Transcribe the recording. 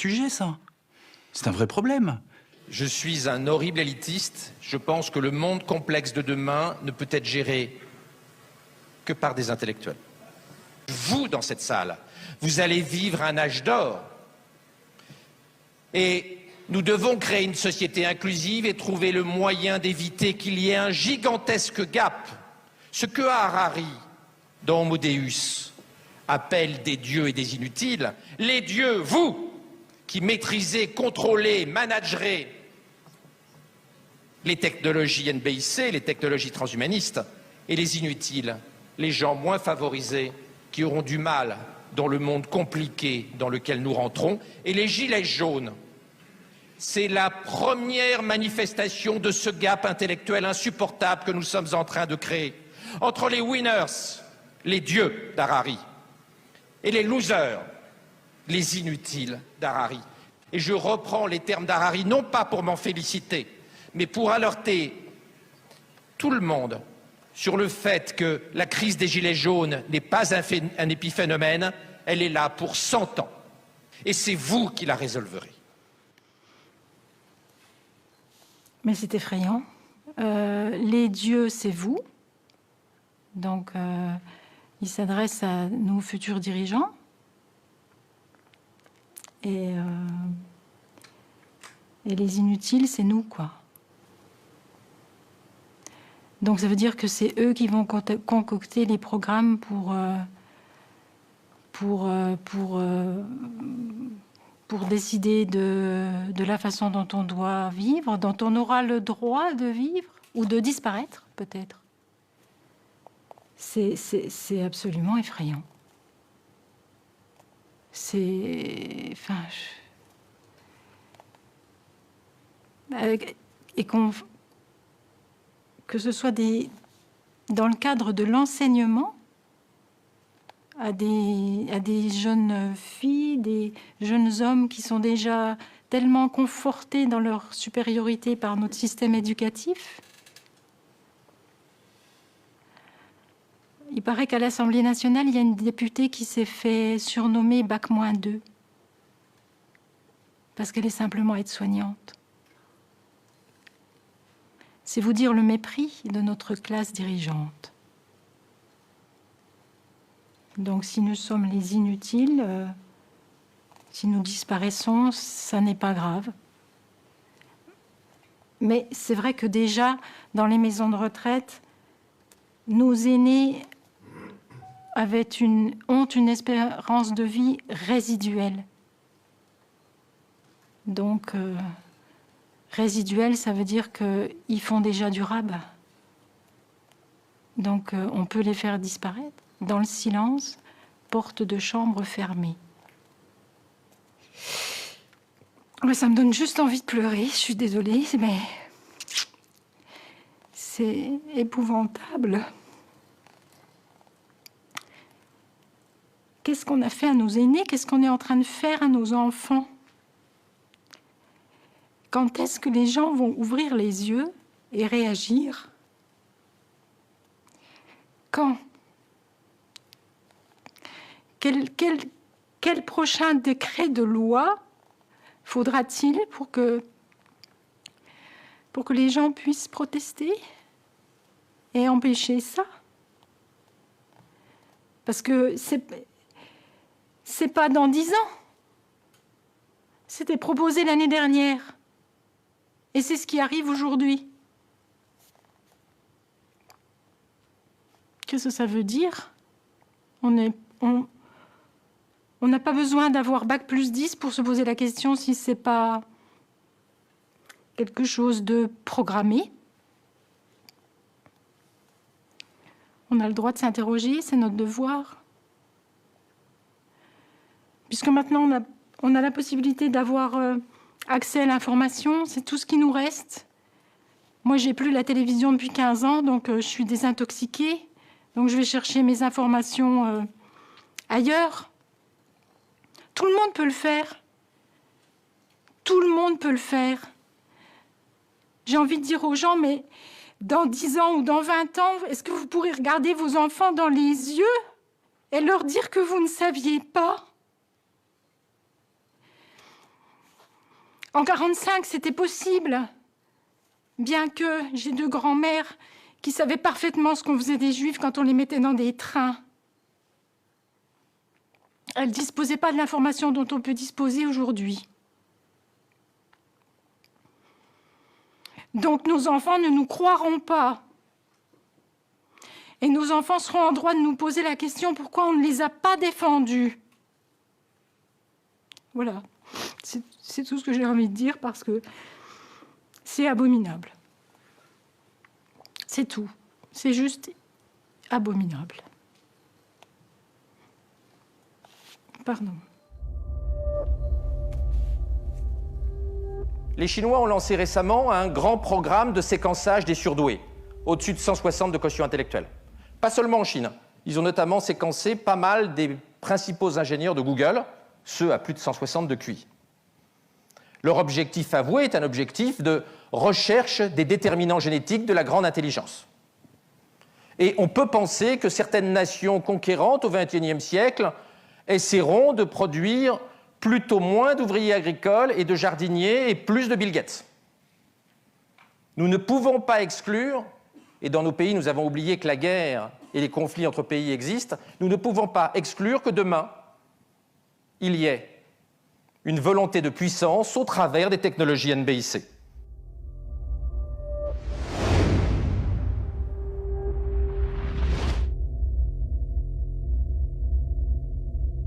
sujet, ça. C'est un vrai problème. Je suis un horrible élitiste. Je pense que le monde complexe de demain ne peut être géré que par des intellectuels. Vous, dans cette salle, vous allez vivre un âge d'or. Et nous devons créer une société inclusive et trouver le moyen d'éviter qu'il y ait un gigantesque gap. Ce que Harari, dans Homo Deus, appelle des dieux et des inutiles, les dieux, vous, qui maîtrisez, contrôlez, managerez les technologies NBIC, les technologies transhumanistes, et les inutiles, les gens moins favorisés, qui auront du mal dans le monde compliqué dans lequel nous rentrons, et les gilets jaunes. C'est la première manifestation de ce gap intellectuel insupportable que nous sommes en train de créer entre les winners, les dieux d'Harari, et les losers, les inutiles d'Harari. Et je reprends les termes d'Harari, non pas pour m'en féliciter, mais pour alerter tout le monde sur le fait que la crise des Gilets jaunes n'est pas un épiphénomène, elle est là pour 100 ans. Et c'est vous qui la résolverez. Mais c'est effrayant. Les dieux, c'est vous. Donc, il s'adresse à nos futurs dirigeants. Et les inutiles, c'est nous, quoi. Donc, ça veut dire que c'est eux qui vont concocter les programmes pour décider de la façon dont on doit vivre, dont on aura le droit de vivre ou de disparaître, peut-être. C'est absolument effrayant. C'est... Enfin... Et que ce soit dans le cadre de l'enseignement, à des jeunes filles, des jeunes hommes qui sont déjà tellement confortés dans leur supériorité par notre système éducatif. Il paraît qu'à l'Assemblée nationale, il y a une députée qui s'est fait surnommer Bac-2 parce qu'elle est simplement aide-soignante. C'est vous dire le mépris de notre classe dirigeante. Donc si nous sommes les inutiles, si nous disparaissons, ça n'est pas grave. Mais c'est vrai que déjà, dans les maisons de retraite, nos aînés ont une espérance de vie résiduelle. Donc, résiduelle, ça veut dire qu'ils font déjà du rabat. Donc, on peut les faire disparaître. Dans le silence, porte de chambre fermée. Ouais, ça me donne juste envie de pleurer, je suis désolée, mais c'est épouvantable. Qu'est-ce qu'on a fait à nos aînés? Qu'est-ce qu'on est en train de faire à nos enfants? Quand est-ce que les gens vont ouvrir les yeux et réagir? Quand? Quel prochain décret de loi faudra-t-il pour que les gens puissent protester et empêcher ça? Parce que c'est pas dans 10 ans. C'était proposé l'année dernière. Et c'est ce qui arrive aujourd'hui. Qu'est-ce que ça veut dire? On n'a pas besoin d'avoir Bac+10 pour se poser la question si ce n'est pas quelque chose de programmé. On a le droit de s'interroger, c'est notre devoir. Puisque maintenant, on a la possibilité d'avoir accès à l'information, c'est tout ce qui nous reste. Moi, j'ai plus la télévision depuis 15 ans, donc je suis désintoxiquée. Donc je vais chercher mes informations ailleurs. Tout le monde peut le faire. Tout le monde peut le faire. J'ai envie de dire aux gens, mais dans 10 ans ou dans 20 ans, est-ce que vous pourrez regarder vos enfants dans les yeux et leur dire que vous ne saviez pas? En 1945, c'était possible, bien que j'ai 2 grands-mères qui savaient parfaitement ce qu'on faisait des Juifs quand on les mettait dans des trains. Elles ne disposaient pas de l'information dont on peut disposer aujourd'hui. Donc nos enfants ne nous croiront pas. Et nos enfants seront en droit de nous poser la question pourquoi on ne les a pas défendus. Voilà, c'est tout ce que j'ai envie de dire parce que c'est abominable. C'est tout. C'est juste abominable. Pardon. Les Chinois ont lancé récemment un grand programme de séquençage des surdoués, au-dessus de 160 de quotient intellectuel. Pas seulement en Chine. Ils ont notamment séquencé pas mal des principaux ingénieurs de Google, ceux à plus de 160 de QI. Leur objectif avoué est un objectif de recherche des déterminants génétiques de la grande intelligence. Et on peut penser que certaines nations conquérantes au XXIe siècle essaieront de produire plutôt moins d'ouvriers agricoles et de jardiniers et plus de Bill Gates. Nous ne pouvons pas exclure, et dans nos pays nous avons oublié que la guerre et les conflits entre pays existent, nous ne pouvons pas exclure que demain, il y ait une volonté de puissance au travers des technologies NBIC.